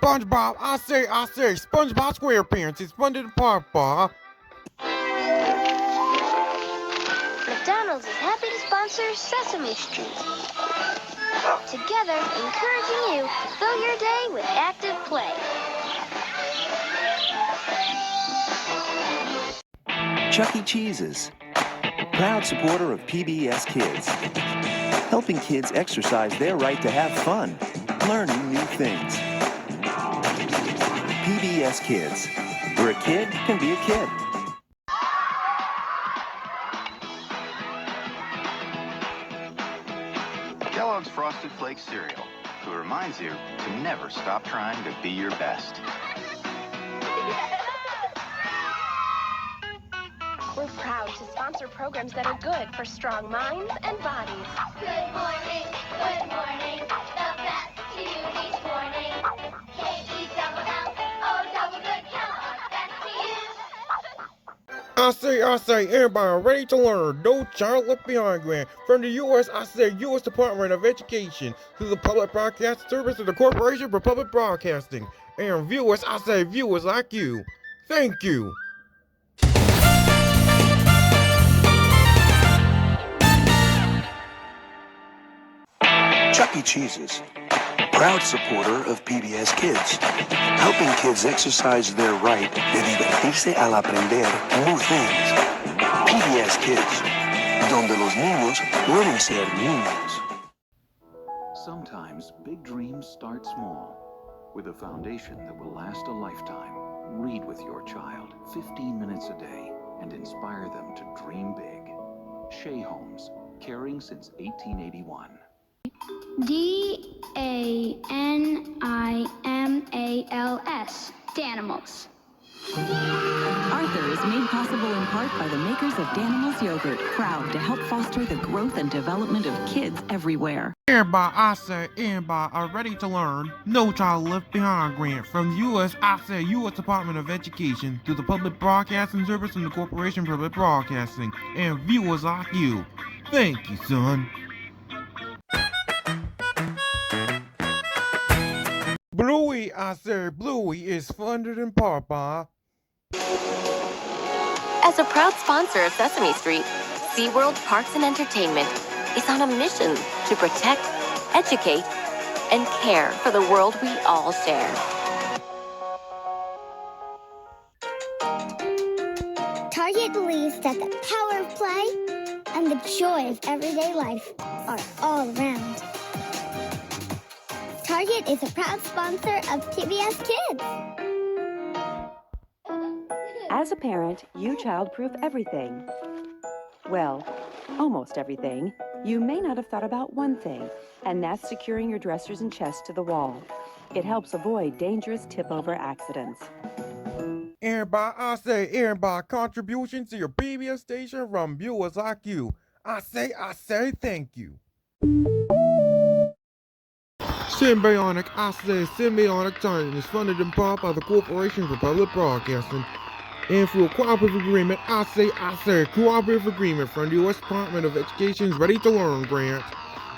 SpongeBob, I say, SpongeBob SquarePants is funded in part by McDonald's is happy to sponsor Sesame Street. Together, encouraging you to fill your day with active play. Chuck E. Cheese's, proud supporter of PBS Kids, helping kids exercise their right to have fun, learning new things. PBS Kids, where a kid can be a kid. Kellogg's Frosted Flakes cereal, who reminds you to never stop trying to be your best. We're proud to sponsor programs that are good for strong minds and bodies. Good morning, the best to you each morning. K-E double L, O double good Kellogg, that's to you. I say, everybody ready to learn. No Child Left Behind grant from the U.S. U.S. Department of Education to the Public Broadcast Service of the Corporation for Public Broadcasting. And viewers, viewers like you. Thank you. Chuck E. Cheese's, proud supporter of PBS Kids, helping kids exercise their right de divertirse al aprender new things. PBS Kids, donde los niños pueden ser niños. Sometimes big dreams start small. With a foundation that will last a lifetime, read with your child 15 minutes a day and inspire them to dream big. Shea Homes, caring since 1881. DANIMALS, Danimals. Arthur is made possible in part by the makers of Danimals yogurt, proud to help foster the growth and development of kids everywhere. Everybody are ready to learn. No Child Left Behind grant from the U.S. U.S. Department of Education to the Public Broadcasting Service and the Corporation for Public Broadcasting. And viewers like you. Thank you, son. Bluey, Bluey is funded in part by... As a proud sponsor of Sesame Street, SeaWorld Parks and Entertainment is on a mission to protect, educate, and care for the world we all share. Target believes that the power of play and the joy of everyday life are all around. Target is a proud sponsor of PBS Kids. As a parent, you child-proof everything. Well, almost everything. You may not have thought about one thing, and that's securing your dressers and chests to the wall. It helps avoid dangerous tip-over accidents. Everybody, contributions to your PBS station from viewers like you. I say, thank you. Symbiotic Titan is funded in part by the Corporation for Public Broadcasting. And through a cooperative agreement, cooperative agreement from the U.S. Department of Education's Ready to Learn grant.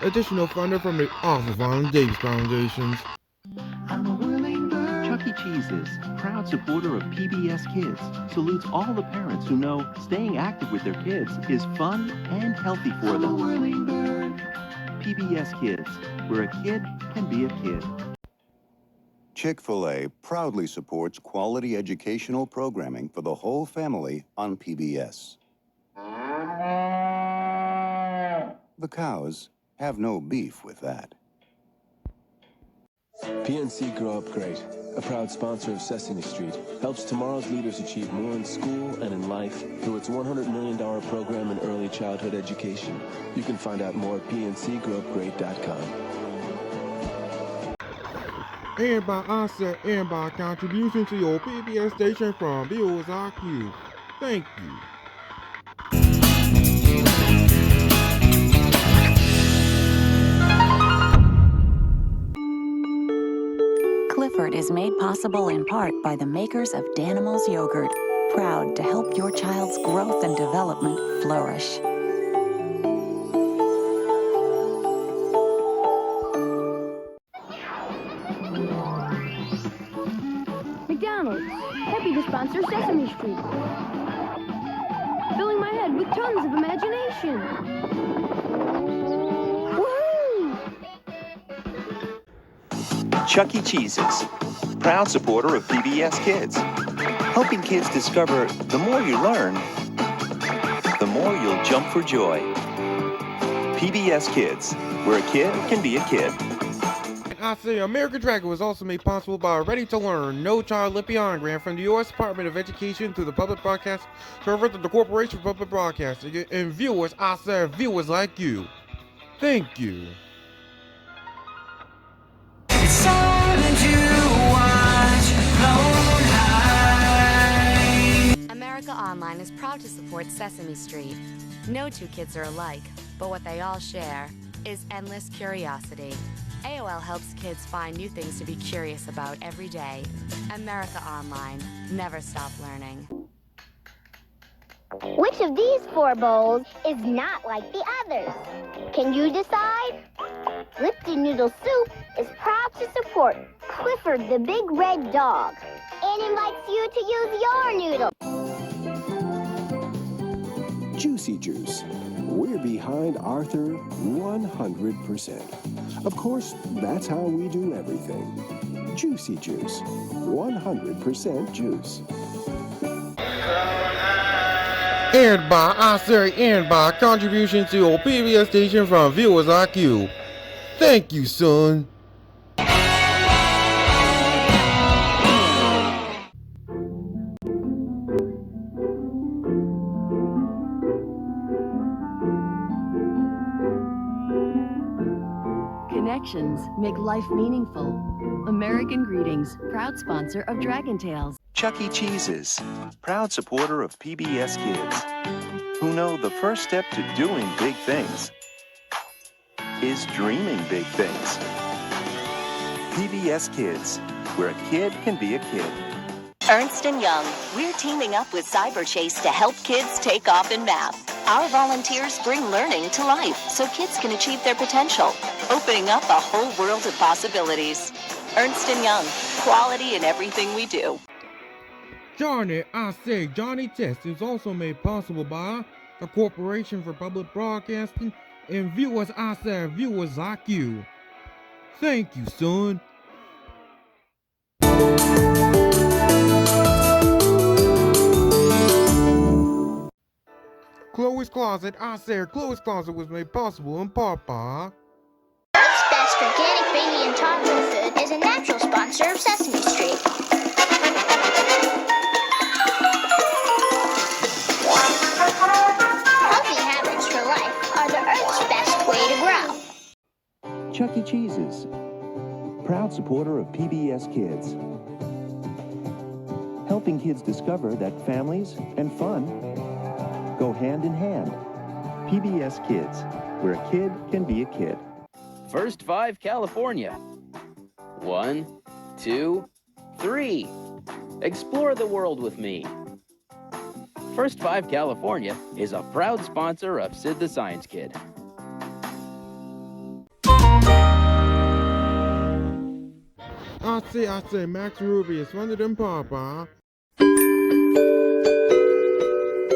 Additional funding from the Arthur Von Davis Foundations. Chuck E. Cheese's, proud supporter of PBS Kids, salutes all the parents who know staying active with their kids is fun and healthy for them. PBS Kids, where a kid can be a kid. Chick-fil-A proudly supports quality educational programming for the whole family on PBS. The cows have no beef with that. PNC Grow Up Great, a proud sponsor of Sesame Street, helps tomorrow's leaders achieve more in school and in life through its $100 million program in early childhood education. You can find out more at pncgrowupgreat.com. Everybody contribution to your PBS station from viewers like you. Thank you. Clifford is made possible in part by the makers of Danimals yogurt, proud to help your child's growth and development flourish. to sponsor Sesame Street. Filling my head with tons of imagination. Woohoo! Chuck E. Cheese's, proud supporter of PBS Kids, helping kids discover the more you learn, the more you'll jump for joy. PBS Kids, where a kid can be a kid. I say American Dragon was also made possible by a ready-to-learn, No Child Left Behind grant from the U.S. Department of Education through the Public Broadcast Service of the Corporation for Public Broadcasting, and viewers, I say viewers like you. Thank you. America Online is proud to support Sesame Street. No two kids are alike, but what they all share is endless curiosity. AOL helps kids find new things to be curious about every day. America Online. Never stop learning. Which of these 4 bowls is not like the others? Can you decide? Lipton Noodle Soup is proud to support Clifford the Big Red Dog and invites you to use your noodle. Juicy Juice. We're behind Arthur 100%. Of course, that's how we do everything. Juicy Juice. 100% juice. And by contribution to a PBS station from viewers like you. Thank you, son. Connections make life meaningful. American Greetings, proud sponsor of Dragon Tales. Chuck E. Cheese's, proud supporter of PBS Kids, who know the first step to doing big things is dreaming big things. PBS Kids, where a kid can be a kid. Ernst & Young, we're teaming up with CyberChase to help kids take off in math. Our volunteers bring learning to life so kids can achieve their potential, opening up a whole world of possibilities. Ernst & Young, quality in everything we do. Johnny Test is also made possible by the Corporation for Public Broadcasting and viewers like you. Thank you, son. Chloe's Closet, Chloe's Closet was made possible in part by Earth's best organic baby and toddler food is a natural sponsor of Sesame Street. Healthy habits for life are the Earth's best way to grow. Chuck E. Cheese's, proud supporter of PBS Kids, helping kids discover that families and fun go hand in hand. PBS Kids, where a kid can be a kid. First 5 California. 1, 2, 3. Explore the world with me. First 5 California is a proud sponsor of Sid the Science Kid. I say, Max Ruby is funded in part by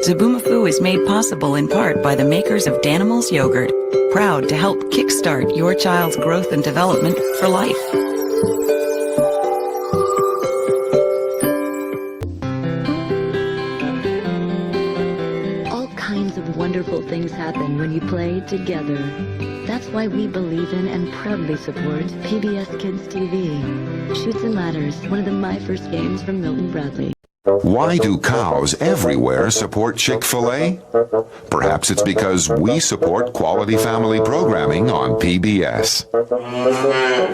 Zaboomafoo is made possible in part by the makers of Danimals Yogurt, proud to help kickstart your child's growth and development for life. All kinds of wonderful things happen when you play together. That's why we believe in and proudly support PBS Kids TV. Chutes and Ladders, one of the My First games from Milton Bradley. Why do cows everywhere support Chick-fil-A? Perhaps it's because we support quality family programming on PBS.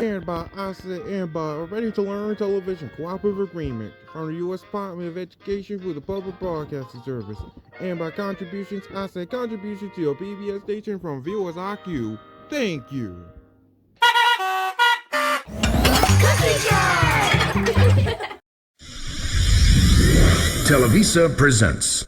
And by a ready-to-learn television cooperative agreement from the U.S. Department of Education for the Public Broadcasting Service. And by contributions to your PBS station from viewers like you. Thank you. Cookie Jar! Televisa presents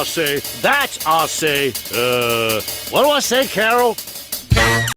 I say. What do I say, Carol?